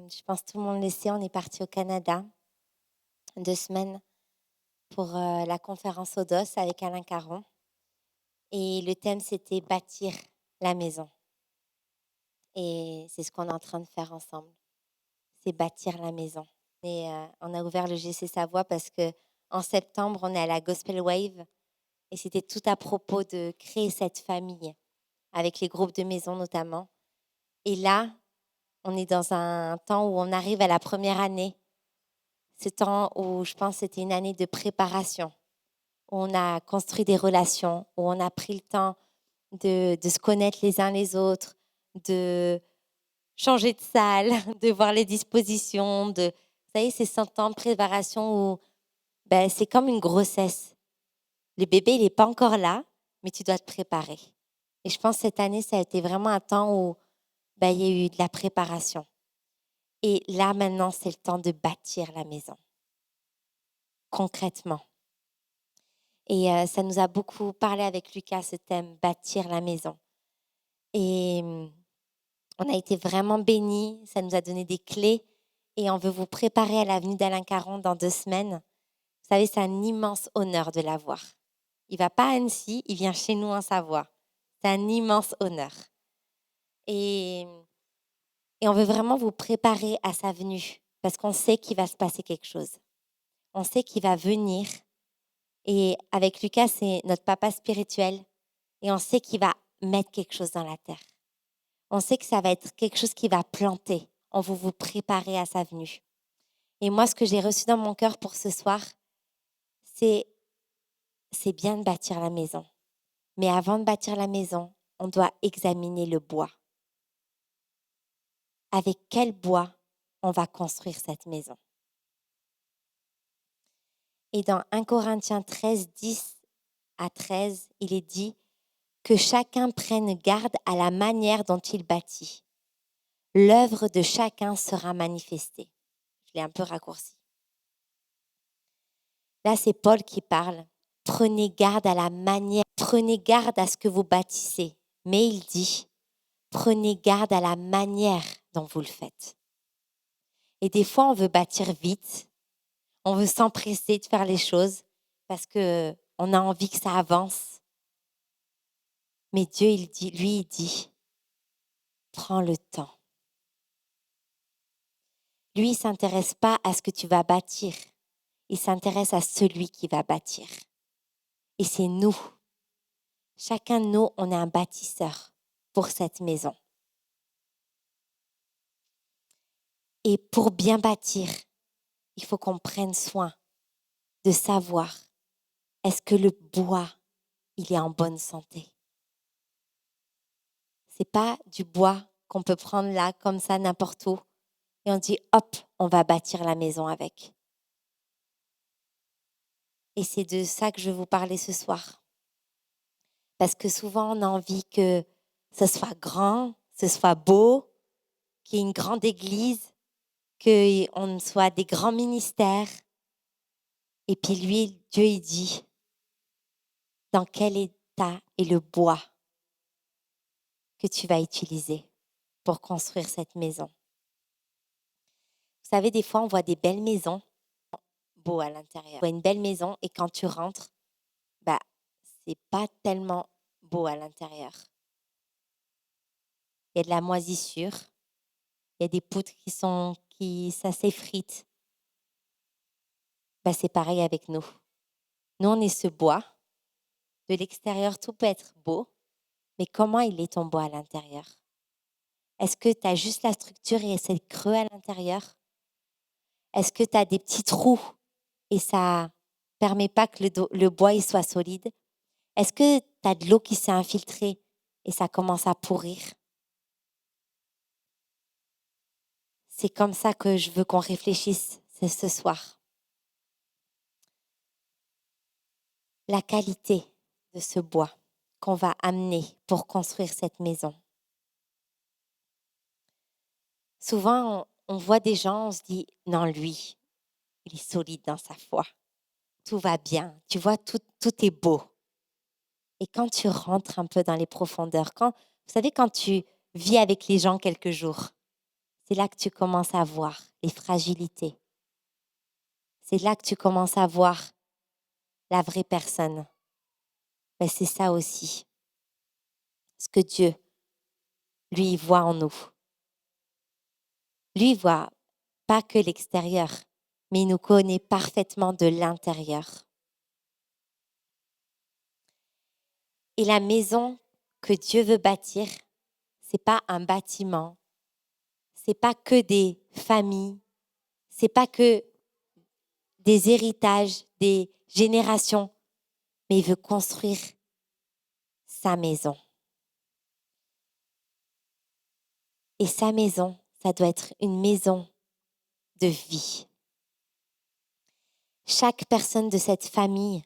Je pense que tout le monde le sait, on est parti au Canada 2 semaines pour la conférence Odos avec Alain Caron. Et le thème, c'était bâtir la maison. Et c'est ce qu'on est en train de faire ensemble. C'est bâtir la maison. Et on a ouvert le GC Savoie parce que en septembre, on est à la Gospel Wave. Et c'était tout à propos de créer cette famille, avec les groupes de maison notamment. Et là, on est dans un temps où on arrive à la première année. Ce temps où je pense que c'était une année de préparation, où on a construit des relations, où on a pris le temps de se connaître les uns les autres, de changer de salle, de voir les dispositions. Vous savez, c'est ce temps de préparation où c'est comme une grossesse. Le bébé, il n'est pas encore là, mais tu dois te préparer. Et je pense que cette année, ça a été vraiment un temps où il y a eu de la préparation. Et là, maintenant, c'est le temps de bâtir la maison, concrètement. Et ça nous a beaucoup parlé avec Lucas, ce thème, bâtir la maison. Et on a été vraiment bénis, ça nous a donné des clés. Et on veut vous préparer à la venue d'Alain Caron dans 2 semaines. Vous savez, c'est un immense honneur de l'avoir. Il ne va pas à Annecy, il vient chez nous en Savoie. C'est un immense honneur. Et on veut vraiment vous préparer à sa venue parce qu'on sait qu'il va se passer quelque chose. On sait qu'il va venir. Et avec Lucas, c'est notre papa spirituel. Et on sait qu'il va mettre quelque chose dans la terre. On sait que ça va être quelque chose qui va planter. On veut vous préparer à sa venue. Et moi, ce que j'ai reçu dans mon cœur pour ce soir, c'est bien de bâtir la maison. Mais avant de bâtir la maison, on doit examiner le bois. Avec quel bois on va construire cette maison? Et dans 1 Corinthiens 13, 10 à 13, il est dit que chacun prenne garde à la manière dont il bâtit. L'œuvre de chacun sera manifestée. Je l'ai un peu raccourci. Là, c'est Paul qui parle. Prenez garde à la manière, prenez garde à ce que vous bâtissez. Mais il dit, prenez garde à la manière dont vous le faites. Et des fois, on veut bâtir vite, on veut s'empresser de faire les choses parce qu'on a envie que ça avance. Mais Dieu, il dit, prends le temps. Lui, il ne s'intéresse pas à ce que tu vas bâtir. Il s'intéresse à celui qui va bâtir. Et c'est nous. Chacun de nous, on est un bâtisseur pour cette maison. Et pour bien bâtir, il faut qu'on prenne soin de savoir est-ce que le bois, il est en bonne santé. C'est pas du bois qu'on peut prendre là, comme ça, n'importe où. Et on dit, hop, on va bâtir la maison avec. Et c'est de ça que je vais vous parler ce soir. Parce que souvent, on a envie que ce soit grand, ce soit beau, qu'il y ait une grande église, qu'on soit des grands ministères. Et puis lui, Dieu, il dit, dans quel état est le bois que tu vas utiliser pour construire cette maison? Vous savez, des fois, on voit des belles maisons, beaux à l'intérieur. On voit une belle maison et quand tu rentres, c'est pas tellement beau à l'intérieur. Il y a de la moisissure, il y a des poutres ça s'effrite. C'est pareil avec nous. Nous, on est ce bois. De l'extérieur, tout peut être beau, mais comment il est ton bois à l'intérieur? Est-ce que tu as juste la structure et c'est creux à l'intérieur? Est-ce que tu as des petits trous et ça permet pas que le bois il soit solide? Est-ce que tu as de l'eau qui s'est infiltrée et ça commence à pourrir? C'est comme ça que je veux qu'on réfléchisse ce soir. La qualité de ce bois qu'on va amener pour construire cette maison. Souvent, on voit des gens, on se dit, non, lui, il est solide dans sa foi. Tout va bien. Tu vois, tout est beau. Et quand tu rentres un peu dans les profondeurs, vous savez, quand tu vis avec les gens quelques jours, c'est là que tu commences à voir les fragilités. C'est là que tu commences à voir la vraie personne. Mais c'est ça aussi, ce que Dieu, lui, il voit en nous. Lui, il voit pas que l'extérieur, mais il nous connaît parfaitement de l'intérieur. Et la maison que Dieu veut bâtir, c'est pas un bâtiment, c'est pas que des familles, c'est pas que des héritages, des générations, mais il veut construire sa maison. Et sa maison, ça doit être une maison de vie. Chaque personne de cette famille,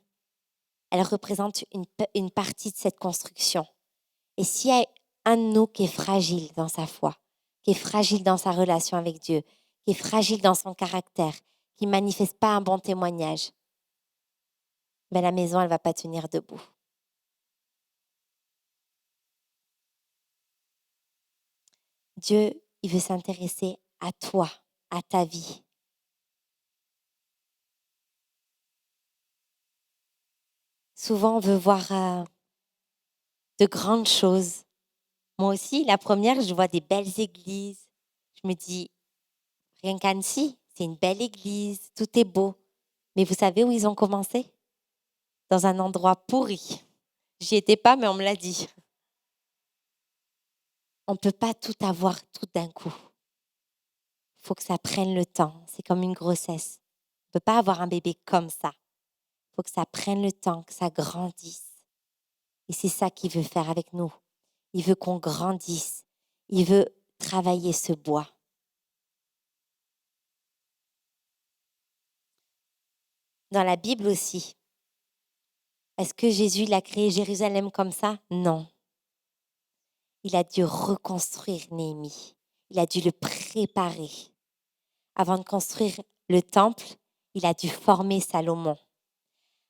elle représente une partie de cette construction. Et s'il y a un de nous qui est fragile dans sa foi, qui est fragile dans sa relation avec Dieu, qui est fragile dans son caractère, qui ne manifeste pas un bon témoignage, ben la maison, elle ne va pas tenir debout. Dieu, il veut s'intéresser à toi, à ta vie. Souvent, on veut voir de grandes choses. Moi aussi, la première, je vois des belles églises. Je me dis, rien qu'Annecy, c'est une belle église, tout est beau. Mais vous savez où ils ont commencé? Dans un endroit pourri. J'y étais pas, mais on me l'a dit. On ne peut pas tout avoir tout d'un coup. Il faut que ça prenne le temps. C'est comme une grossesse. On ne peut pas avoir un bébé comme ça. Il faut que ça prenne le temps, que ça grandisse. Et c'est ça qu'il veut faire avec nous. Il veut qu'on grandisse. Il veut travailler ce bois. Dans la Bible aussi, est-ce que Jésus l'a créé Jérusalem comme ça? Non. Il a dû reconstruire Néhémie. Il a dû le préparer. Avant de construire le temple, il a dû former Salomon.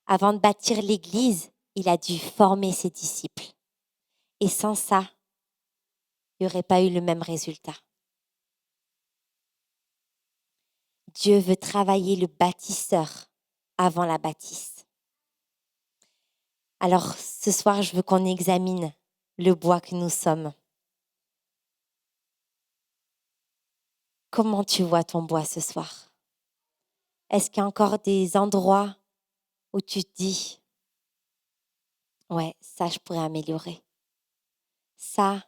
Avant de bâtir l'église, il a dû former ses disciples. Et sans ça, il n'y aurait pas eu le même résultat. Dieu veut travailler le bâtisseur avant la bâtisse. Alors, ce soir, je veux qu'on examine le bois que nous sommes. Comment tu vois ton bois ce soir? Est-ce qu'il y a encore des endroits où tu te dis, ouais, ça, je pourrais améliorer. Ça,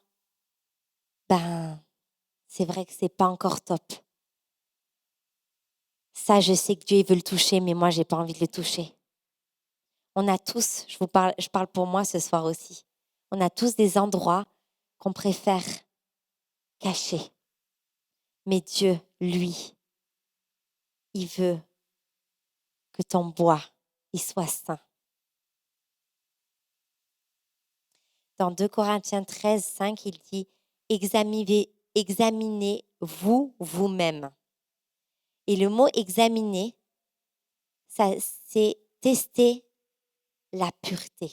c'est vrai que c'est pas encore top. Ça, je sais que Dieu veut le toucher, mais moi, j'ai pas envie de le toucher. On a tous, je parle pour moi ce soir aussi, on a tous des endroits qu'on préfère cacher. Mais Dieu, lui, il veut que ton bois, il soit saint. Dans 2 Corinthiens 13, 5, il dit « Examinez-vous vous-même ». Et le mot « examiner », ça, c'est tester la pureté.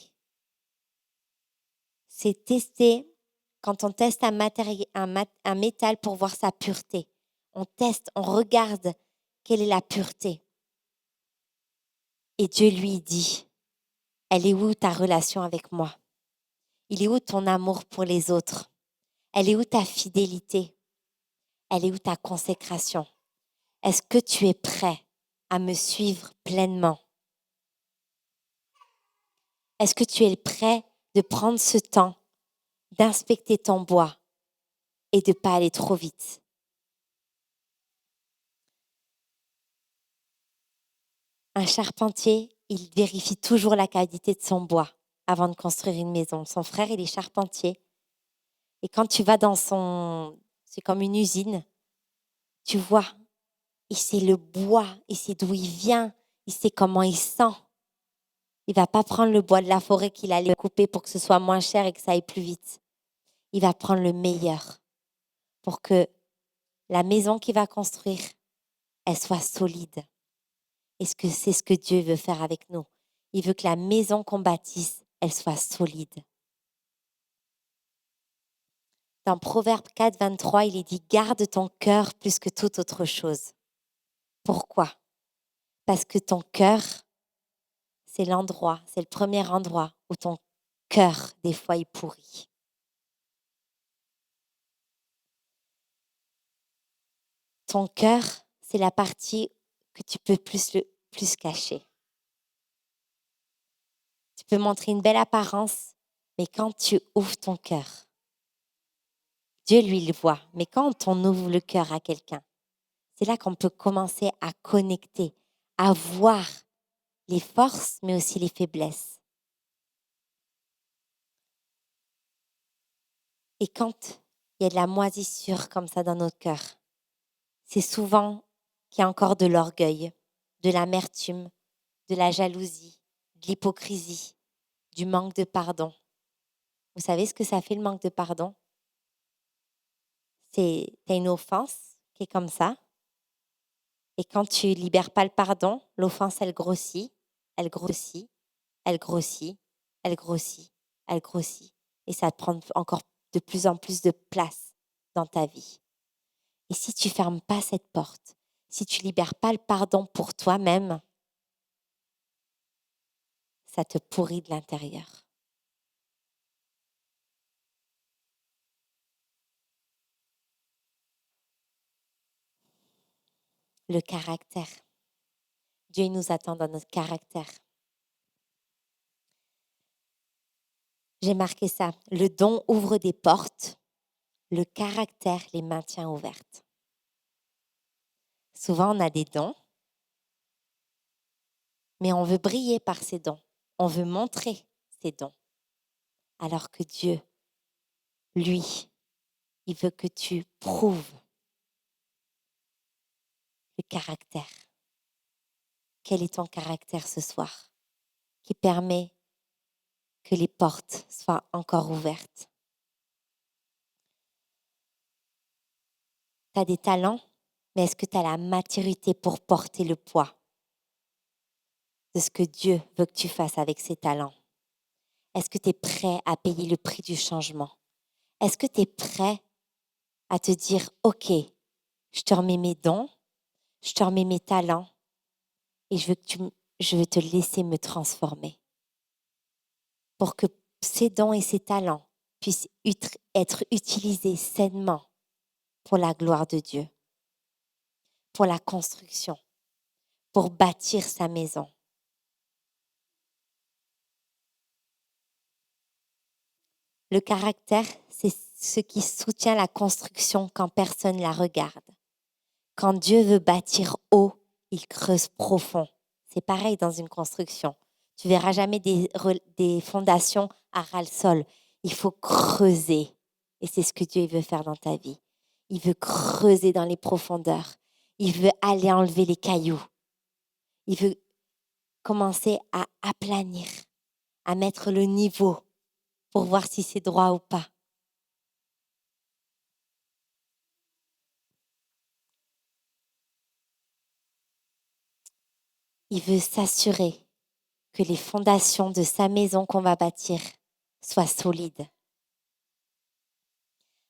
C'est tester, quand on teste un métal pour voir sa pureté. On teste, on regarde quelle est la pureté. Et Dieu lui dit, elle est où ta relation avec moi? Il est où ton amour pour les autres? Elle est où ta fidélité? Elle est où ta consécration? Est-ce que tu es prêt à me suivre pleinement? Est-ce que tu es prêt de prendre ce temps d'inspecter ton bois et de ne pas aller trop vite? Un charpentier, il vérifie toujours la qualité de son bois avant de construire une maison. Son frère, il est charpentier. Et quand tu vas c'est comme une usine, tu vois, il sait le bois, il sait d'où il vient, il sait comment il sent. Il va pas prendre le bois de la forêt qu'il allait couper pour que ce soit moins cher et que ça aille plus vite. Il va prendre le meilleur pour que la maison qu'il va construire, elle soit solide. Et c'est ce que Dieu veut faire avec nous. Il veut que la maison qu'on bâtisse, elle soit solide. Dans Proverbe 4, 23, il est dit « Garde ton cœur plus que toute autre chose ». Pourquoi? Parce que ton cœur, c'est le premier endroit où ton cœur, des fois, est pourri. Ton cœur, c'est la partie que tu peux plus cacher. Tu peux montrer une belle apparence, mais quand tu ouvres ton cœur, Dieu, lui, le voit. Mais quand on ouvre le cœur à quelqu'un, c'est là qu'on peut commencer à connecter, à voir les forces, mais aussi les faiblesses. Et quand il y a de la moisissure comme ça dans notre cœur, c'est souvent qu'il y a encore de l'orgueil, de l'amertume, de la jalousie, de l'hypocrisie, du manque de pardon. Vous savez ce que ça fait le manque de pardon? T'as une offense qui est comme ça. Et quand tu libères pas le pardon, l'offense, elle grossit, elle grossit, elle grossit, elle grossit, elle grossit. Et ça te prend encore de plus en plus de place dans ta vie. Et si tu fermes pas cette porte, si tu libères pas le pardon pour toi-même, ça te pourrit de l'intérieur. Le caractère. Dieu nous attend dans notre caractère. J'ai marqué ça. Le don ouvre des portes, le caractère les maintient ouvertes. Souvent, on a des dons, mais on veut briller par ces dons. On veut montrer ces dons. Alors que Dieu, lui, il veut que tu prouves le caractère. Quel est ton caractère ce soir qui permet que les portes soient encore ouvertes? Tu as des talents, mais est-ce que tu as la maturité pour porter le poids de ce que Dieu veut que tu fasses avec ces talents? Est-ce que tu es prêt à payer le prix du changement? Est-ce que tu es prêt à te dire, OK, je te remets mes dons, je te remets mes talents et je veux te laisser me transformer pour que ces dons et ces talents puissent être utilisés sainement pour la gloire de Dieu, pour la construction, pour bâtir sa maison. Le caractère, c'est ce qui soutient la construction quand personne ne la regarde. Quand Dieu veut bâtir haut, il creuse profond. C'est pareil dans une construction. Tu verras jamais des fondations à ras-le-sol. Il faut creuser. Et c'est ce que Dieu veut faire dans ta vie. Il veut creuser dans les profondeurs. Il veut aller enlever les cailloux. Il veut commencer à aplanir, à mettre le niveau pour voir si c'est droit ou pas. Il veut s'assurer que les fondations de sa maison qu'on va bâtir soient solides.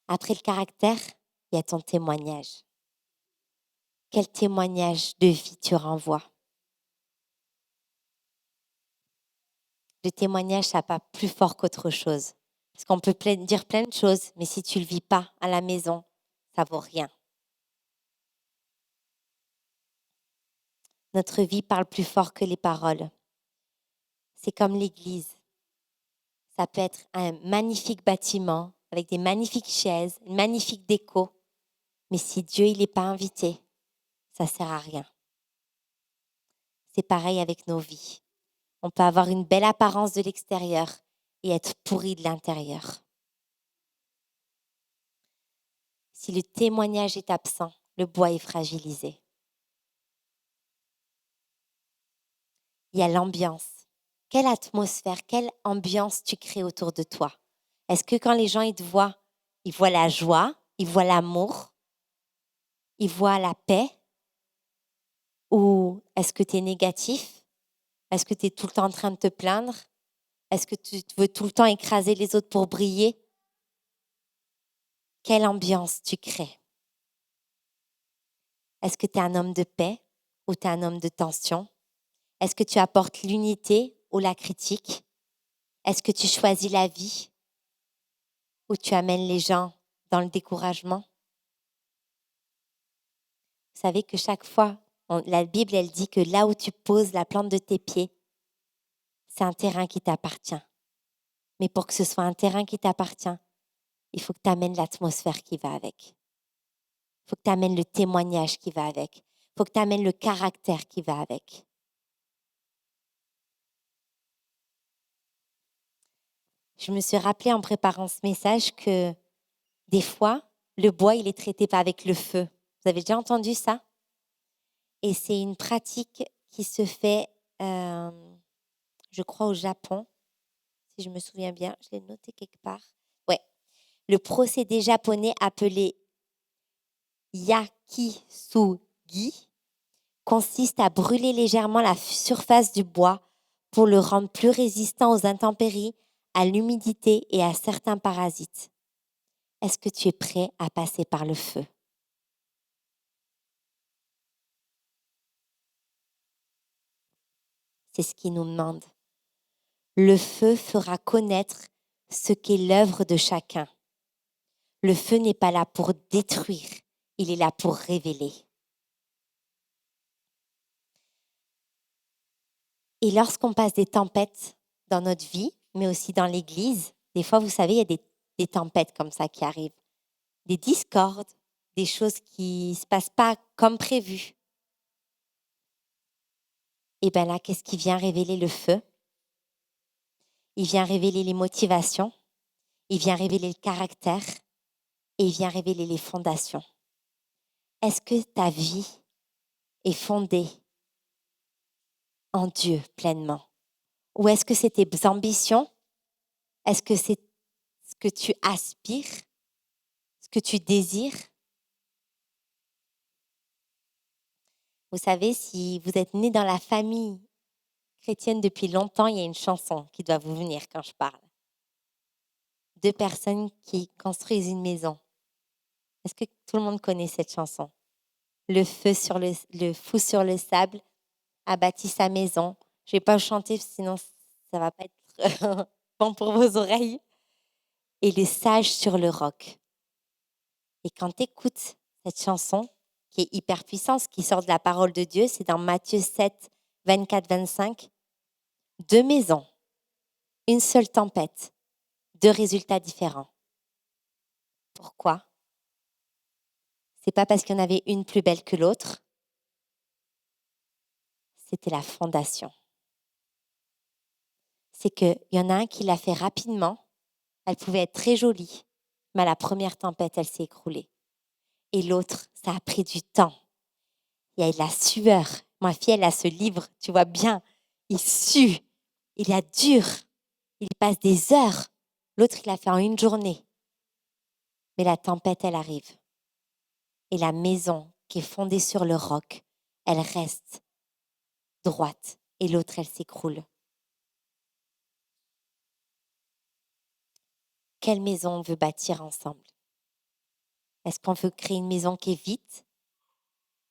Après le caractère, il y a ton témoignage. Quel témoignage de vie tu renvoies? Le témoignage, ça n'a pas plus fort qu'autre chose. Parce qu'on peut dire plein de choses, mais si tu ne le vis pas à la maison, ça vaut rien. Notre vie parle plus fort que les paroles. C'est comme l'Église. Ça peut être un magnifique bâtiment avec des magnifiques chaises, une magnifique déco. Mais si Dieu il n'est pas invité, ça ne sert à rien. C'est pareil avec nos vies. On peut avoir une belle apparence de l'extérieur et être pourri de l'intérieur. Si le témoignage est absent, le bois est fragilisé. Il y a l'ambiance. Quelle atmosphère, quelle ambiance tu crées autour de toi? Est-ce que quand les gens ils te voient, ils voient la joie, ils voient l'amour, ils voient la paix? Ou est-ce que tu es négatif? Est-ce que tu es tout le temps en train de te plaindre? Est-ce que tu veux tout le temps écraser les autres pour briller? quelle ambiance tu crées? Est-ce que tu es un homme de paix ou tu es un homme de tension? Est-ce que tu apportes l'unité ou la critique? Est-ce que tu choisis la vie ou tu amènes les gens dans le découragement? Vous savez que chaque fois, la Bible, elle dit que là où tu poses la plante de tes pieds, c'est un terrain qui t'appartient. Mais pour que ce soit un terrain qui t'appartient, il faut que tu amènes l'atmosphère qui va avec. Il faut que tu amènes le témoignage qui va avec. Il faut que tu amènes le caractère qui va avec. Je me suis rappelé en préparant ce message que des fois, le bois, il est traité pas avec le feu. Vous avez déjà entendu ça? Et c'est une pratique qui se fait, je crois, au Japon, si je me souviens bien. Je l'ai noté quelque part. Ouais. Le procédé japonais appelé yakisugi consiste à brûler légèrement la surface du bois pour le rendre plus résistant aux intempéries, à l'humidité et à certains parasites. Est-ce que tu es prêt à passer par le feu? C'est ce qu'il nous demande. Le feu fera connaître ce qu'est l'œuvre de chacun. Le feu n'est pas là pour détruire, il est là pour révéler. Et lorsqu'on passe des tempêtes dans notre vie, mais aussi dans l'Église, des fois, vous savez, il y a des tempêtes comme ça qui arrivent, des discordes, des choses qui ne se passent pas comme prévu. Et bien là, qu'est-ce qui vient révéler le feu? Il vient révéler les motivations, il vient révéler le caractère et il vient révéler les fondations. Est-ce que ta vie est fondée en Dieu pleinement? Ou est-ce que c'est tes ambitions? Est-ce que c'est ce que tu aspires? Ce que tu désires? Vous savez, si vous êtes né dans la famille chrétienne depuis longtemps, il y a une chanson qui doit vous venir quand je parle. 2 personnes qui construisent une maison. Est-ce que tout le monde connaît cette chanson? Le fou sur le sable a bâti sa maison. Je vais pas chanter, sinon ça va pas être bon pour vos oreilles. Et le sage sur le roc. Et quand tu écoutes cette chanson, qui est hyper puissante, qui sort de la parole de Dieu, c'est dans Matthieu 7, 24-25. 2 maisons, une seule tempête, 2 résultats différents. Pourquoi? C'est pas parce qu'il y en avait une plus belle que l'autre. C'était la fondation. C'est qu'il y en a un qui l'a fait rapidement. Elle pouvait être très jolie, mais à la première tempête, elle s'est écroulée. Et l'autre, ça a pris du temps. Il y a de la sueur. Ma fille, elle a ce livre, tu vois bien. Il sue, il a dur, il passe des heures. L'autre, il l'a fait en une journée. Mais la tempête, elle arrive. Et la maison qui est fondée sur le roc, elle reste droite. Et l'autre, elle s'écroule. Quelle maison on veut bâtir ensemble? Est-ce qu'on veut créer une maison qui est vide,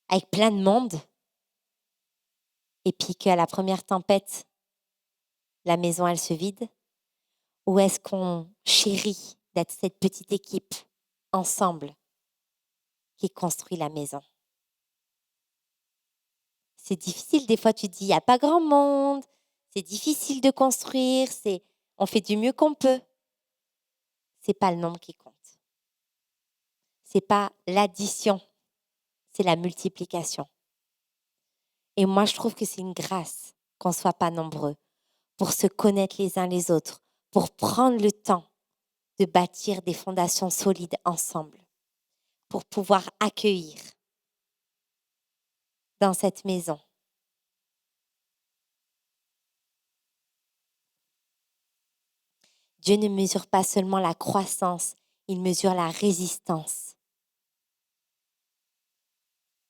avec plein de monde, et puis qu'à la première tempête, la maison, elle se vide? Ou est-ce qu'on chérit d'être cette petite équipe ensemble qui construit la maison? C'est difficile, des fois tu te dis, il n'y a pas grand monde, c'est difficile de construire, on fait du mieux qu'on peut. C'est pas le nombre qui compte. C'est pas l'addition, c'est la multiplication. Et moi, je trouve que c'est une grâce qu'on ne soit pas nombreux pour se connaître les uns les autres, pour prendre le temps de bâtir des fondations solides ensemble, pour pouvoir accueillir dans cette maison. Dieu ne mesure pas seulement la croissance, il mesure la résistance.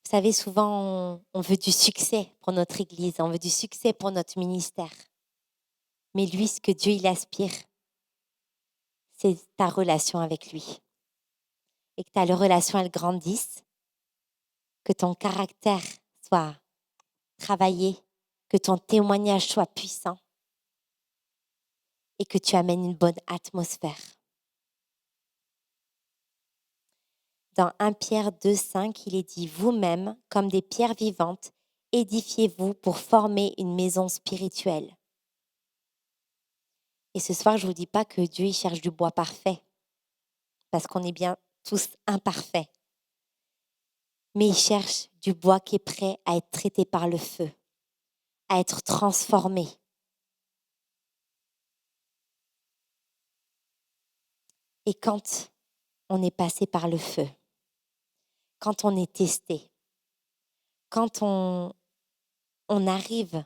Vous savez, souvent, on veut du succès pour notre Église, on veut du succès pour notre ministère. Mais lui, ce que Dieu il aspire, c'est ta relation avec lui. et que ta relation elle grandisse, que ton caractère soit travaillé, que ton témoignage soit puissant et que tu amènes une bonne atmosphère. Dans 1 Pierre 2,5, il est dit « Vous-même, comme des pierres vivantes, édifiez-vous pour former une maison spirituelle. » Et ce soir, je ne vous dis pas que Dieu il cherche du bois parfait, parce qu'on est bien tous imparfaits. Mais il cherche du bois qui est prêt à être traité par le feu, à être transformé. Et quand on est passé par le feu, quand on est testé, quand on arrive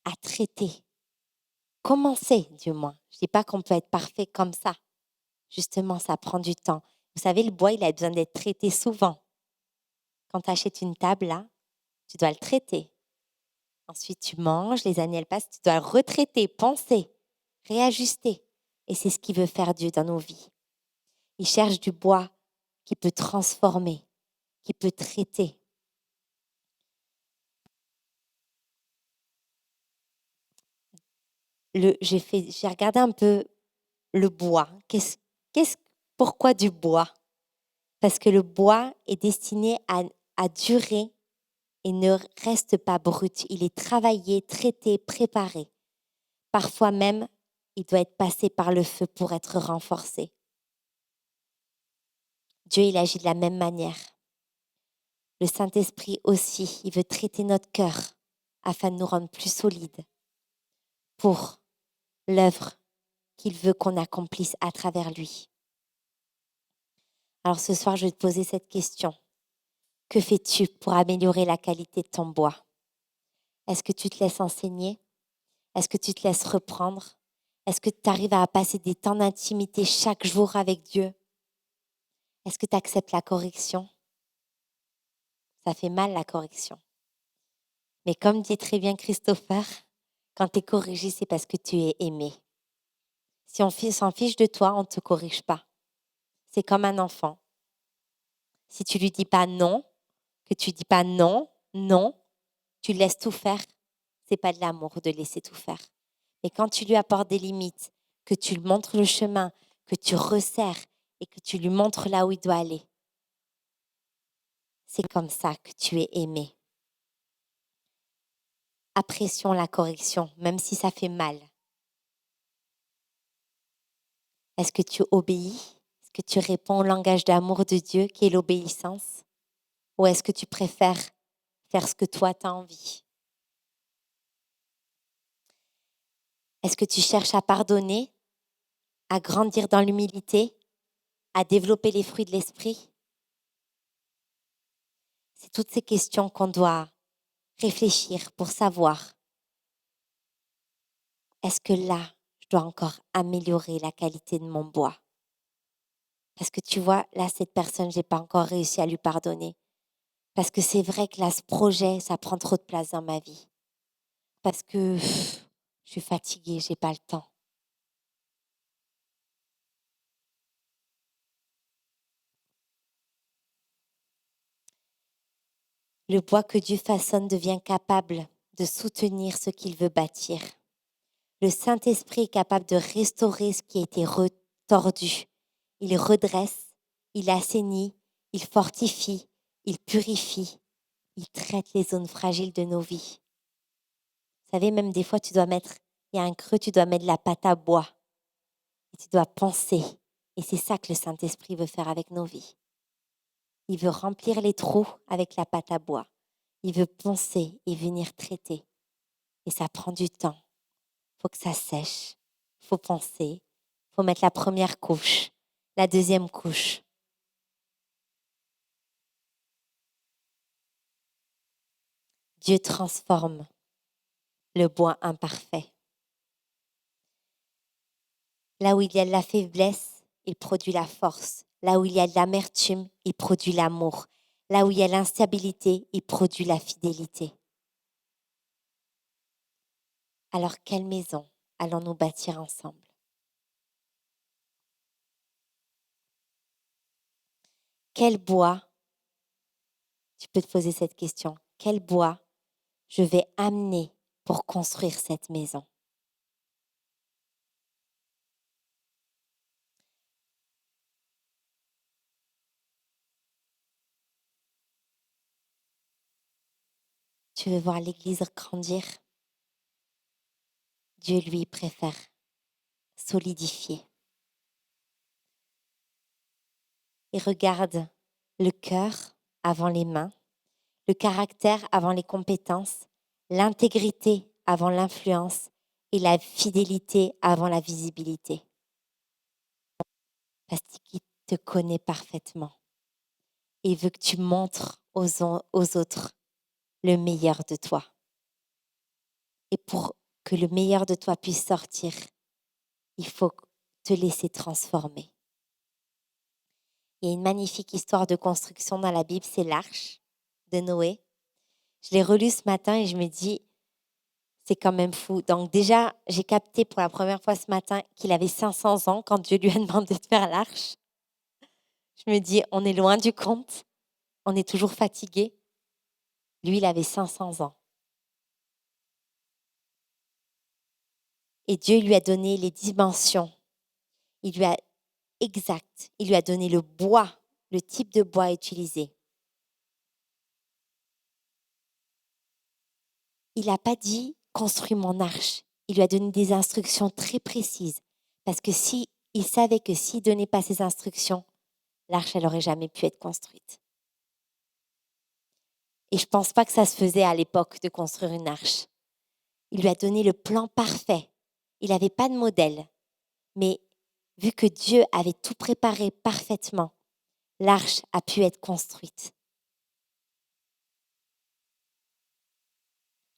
à traiter, commencer du moins. Je ne dis pas qu'on peut être parfait comme ça. Justement, ça prend du temps. Vous savez, le bois, il a besoin d'être traité souvent. Quand tu achètes une table, là, tu dois le traiter. Ensuite, tu manges, les années elles passent, tu dois le retraiter, penser, réajuster. Et c'est ce qu'il veut faire Dieu dans nos vies. Il cherche du bois qui peut transformer, qui peut traiter. J'ai regardé un peu le bois. Pourquoi du bois? Parce que le bois est destiné à durer et ne reste pas brut. Il est travaillé, traité, préparé. Parfois même, il doit être passé par le feu pour être renforcé. Dieu, il agit de la même manière. Le Saint-Esprit aussi, il veut traiter notre cœur afin de nous rendre plus solides pour l'œuvre qu'il veut qu'on accomplisse à travers lui. Alors ce soir, je vais te poser cette question. Que fais-tu pour améliorer la qualité de ton bois? Est-ce que tu te laisses enseigner? Est-ce que tu te laisses reprendre? Est-ce que tu arrives à passer des temps d'intimité chaque jour avec Dieu? Est-ce que tu acceptes la correction? Ça fait mal la correction. Mais comme dit très bien Christopher, quand tu es corrigé, c'est parce que tu es aimé. Si on s'en fiche de toi, on ne te corrige pas. C'est comme un enfant. Si tu lui dis pas non, que tu dis pas non, non, tu laisses tout faire, c'est pas de l'amour de laisser tout faire. Mais quand tu lui apportes des limites, que tu lui montres le chemin, que tu resserres et que tu lui montres là où il doit aller, c'est comme ça que tu es aimé. Apprécions la correction, même si ça fait mal. Est-ce que tu obéis? Est-ce que tu réponds au langage d'amour de Dieu qui est l'obéissance? Ou est-ce que tu préfères faire ce que toi tu as envie? Est-ce que tu cherches à pardonner, à grandir dans l'humilité, à développer les fruits de l'esprit? C'est toutes ces questions qu'on doit réfléchir pour savoir, est-ce que là, je dois encore améliorer la qualité de mon bois? Parce que tu vois, là, cette personne, je n'ai pas encore réussi à lui pardonner. Parce que c'est vrai que là, ce projet, ça prend trop de place dans ma vie. Parce que je suis fatiguée, je n'ai pas le temps. Le bois que Dieu façonne devient capable de soutenir ce qu'il veut bâtir. Le Saint-Esprit est capable de restaurer ce qui a été retordu. Il redresse, il assainit, il fortifie, il purifie, il traite les zones fragiles de nos vies. Vous savez, même des fois, il y a un creux, tu dois mettre de la pâte à bois. Et tu dois penser. Et c'est ça que le Saint-Esprit veut faire avec nos vies. Il veut remplir les trous avec la pâte à bois. Il veut poncer et venir traiter. Et ça prend du temps. Il faut que ça sèche. Il faut penser. Il faut mettre la première couche, la deuxième couche. Dieu transforme le bois imparfait. Là où il y a de la faiblesse, il produit la force. Là où il y a de l'amertume, il produit l'amour. Là où il y a l'instabilité, il produit la fidélité. Alors, quelle maison allons-nous bâtir ensemble? quel bois, tu peux te poser cette question, quel bois je vais amener pour construire cette maison? Tu veux voir l'Église grandir? Dieu, lui, préfère solidifier. Il regarde le cœur avant les mains, le caractère avant les compétences, l'intégrité avant l'influence et la fidélité avant la visibilité. Parce qu'il te connaît parfaitement et veut que tu montres aux autres le meilleur de toi. Et pour que le meilleur de toi puisse sortir, il faut te laisser transformer. Il y a une magnifique histoire de construction dans la Bible, c'est l'arche de Noé. Je l'ai relue ce matin et je me dis, c'est quand même fou. Donc déjà, j'ai capté pour la première fois ce matin qu'il avait 500 ans quand Dieu lui a demandé de faire l'arche. Je me dis, on est loin du compte, on est toujours fatigué. Lui, il avait 500 ans. Et Dieu lui a donné les dimensions. Il lui a donné le bois, le type de bois utilisé. Il n'a pas dit construis mon arche. Il lui a donné des instructions très précises. Parce que il savait que s'il ne donnait pas ces instructions, l'arche, elle n'aurait jamais pu être construite. Et je ne pense pas que ça se faisait à l'époque de construire une arche. Il lui a donné le plan parfait. Il n'avait pas de modèle. Mais vu que Dieu avait tout préparé parfaitement, l'arche a pu être construite.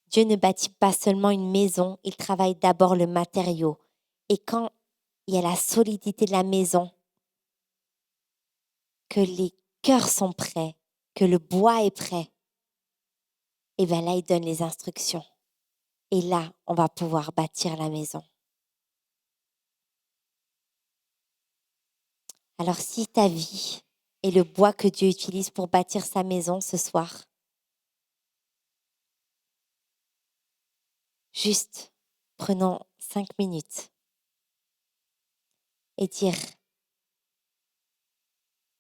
Dieu ne bâtit pas seulement une maison, il travaille d'abord le matériau. Et quand il y a la solidité de la maison, que les cœurs sont prêts, que le bois est prêt, et bien là, il donne les instructions. Et là, on va pouvoir bâtir la maison. Alors, si ta vie est le bois que Dieu utilise pour bâtir sa maison ce soir, juste prenons 5 minutes et dire,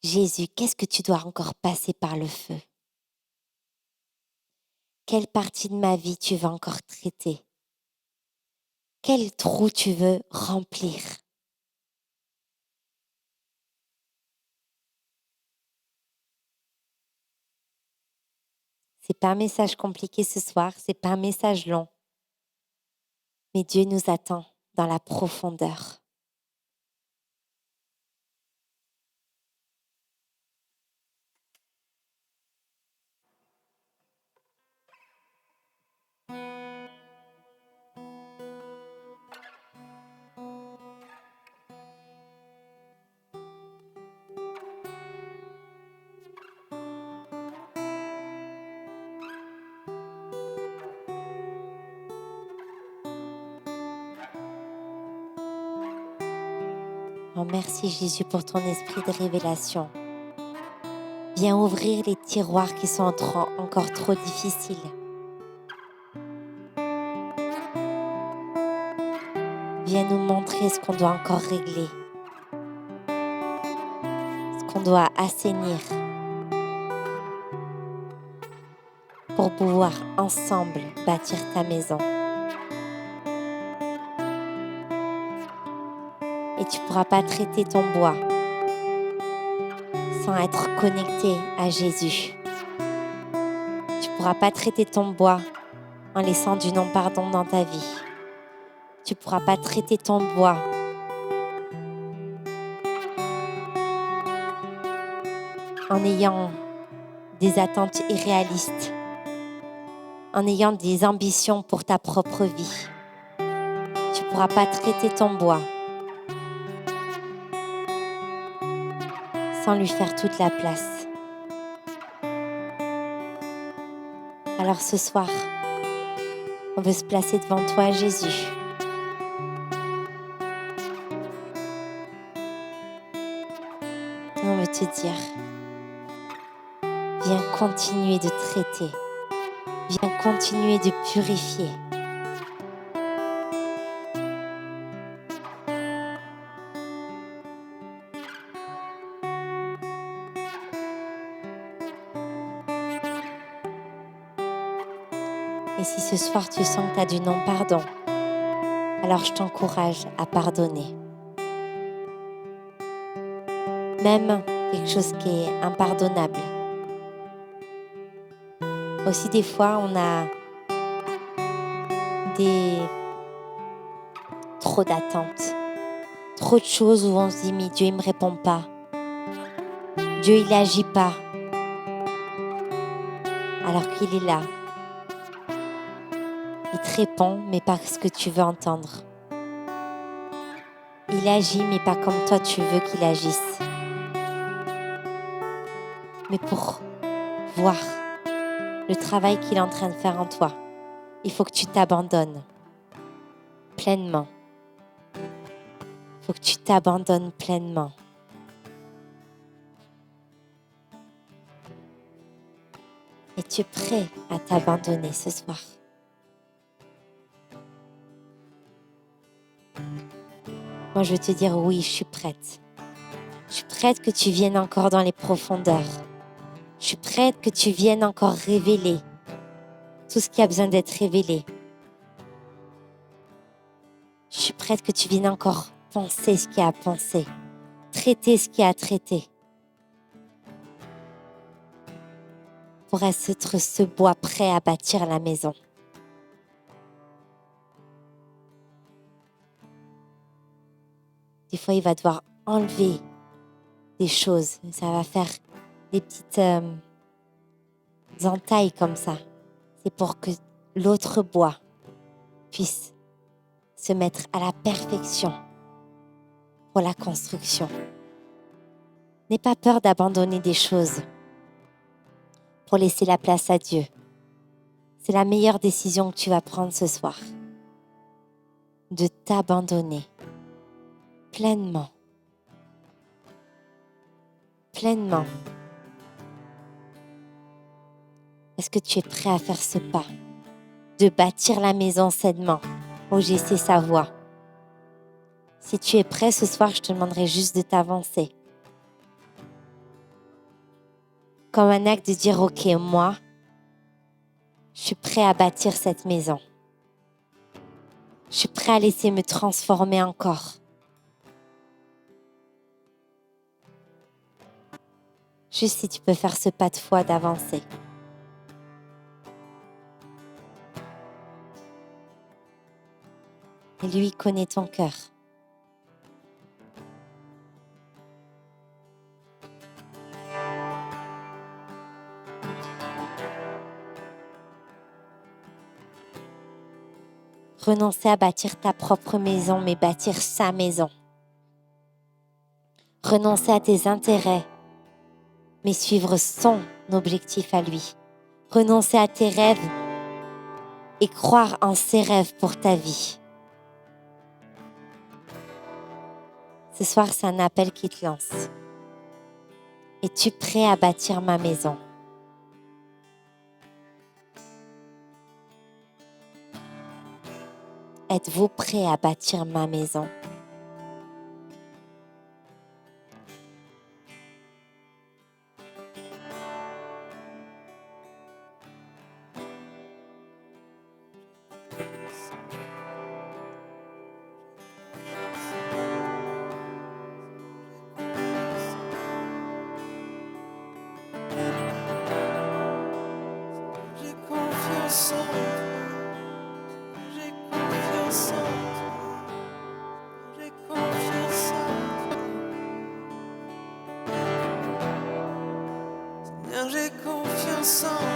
Jésus, qu'est-ce que tu dois encore passer par le feu? Quelle partie de ma vie tu veux encore traiter? Quel trou tu veux remplir? C'est pas un message compliqué ce soir, c'est pas un message long. Mais Dieu nous attend dans la profondeur. Oh, merci Jésus pour ton esprit de révélation. Viens ouvrir les tiroirs qui sont encore trop difficiles. Viens nous montrer ce qu'on doit encore régler, ce qu'on doit assainir pour pouvoir ensemble bâtir ta maison. Et tu ne pourras pas traiter ton bois sans être connecté à Jésus. Tu ne pourras pas traiter ton bois en laissant du non-pardon dans ta vie. Tu ne pourras pas traiter ton bois en ayant des attentes irréalistes, en ayant des ambitions pour ta propre vie. Tu ne pourras pas traiter ton bois sans lui faire toute la place. Alors ce soir, on veut se placer devant toi, Jésus. On veut te dire, continuer de traiter. Viens continuer de purifier. Et si ce soir tu sens que tu as du non-pardon, alors je t'encourage à pardonner. Même quelque chose qui est impardonnable. Aussi des fois, on a trop d'attentes, trop de choses où on se dit mais Dieu il me répond pas, Dieu il agit pas, alors qu'il est là. Il te répond mais pas ce que tu veux entendre. Il agit mais pas comme toi tu veux qu'il agisse. Mais pour voir le travail qu'il est en train de faire en toi, il faut que tu t'abandonnes pleinement. Il faut que tu t'abandonnes pleinement. Et tu es prêt à t'abandonner ce soir. Moi, je veux te dire oui, je suis prête. Je suis prête que tu viennes encore dans les profondeurs. Je suis prête que tu viennes encore révéler tout ce qui a besoin d'être révélé. Je suis prête que tu viennes encore penser ce qu'il y a à penser, traiter ce qu'il y a à traiter. Pour être ce bois prêt à bâtir la maison. Des fois, il va devoir enlever des choses. Ça va faire des petites entailles comme ça. C'est pour que l'autre bois puisse se mettre à la perfection pour la construction. N'aie pas peur d'abandonner des choses pour laisser la place à Dieu. C'est la meilleure décision que tu vas prendre ce soir. De t'abandonner pleinement. Pleinement. Est-ce que tu es prêt à faire ce pas? De bâtir la maison sainement. Oh, j'ai essayé sa voix. Si tu es prêt ce soir, je te demanderai juste de t'avancer. Comme un acte de dire, ok, moi, je suis prêt à bâtir cette maison. Je suis prêt à laisser me transformer encore. Juste si tu peux faire ce pas de foi d'avancer. Et lui connaît ton cœur. Renoncer à bâtir ta propre maison, mais bâtir sa maison. Renoncer à tes intérêts, mais suivre son objectif à lui. Renoncer à tes rêves et croire en ses rêves pour ta vie. Ce soir, c'est un appel qui te lance. Es-tu prêt à bâtir ma maison? Êtes-vous prêt à bâtir ma maison? J'ai confiance en toi, j'ai confiance en toi, j'ai confiance en toi. Seigneur, j'ai confiance en toi.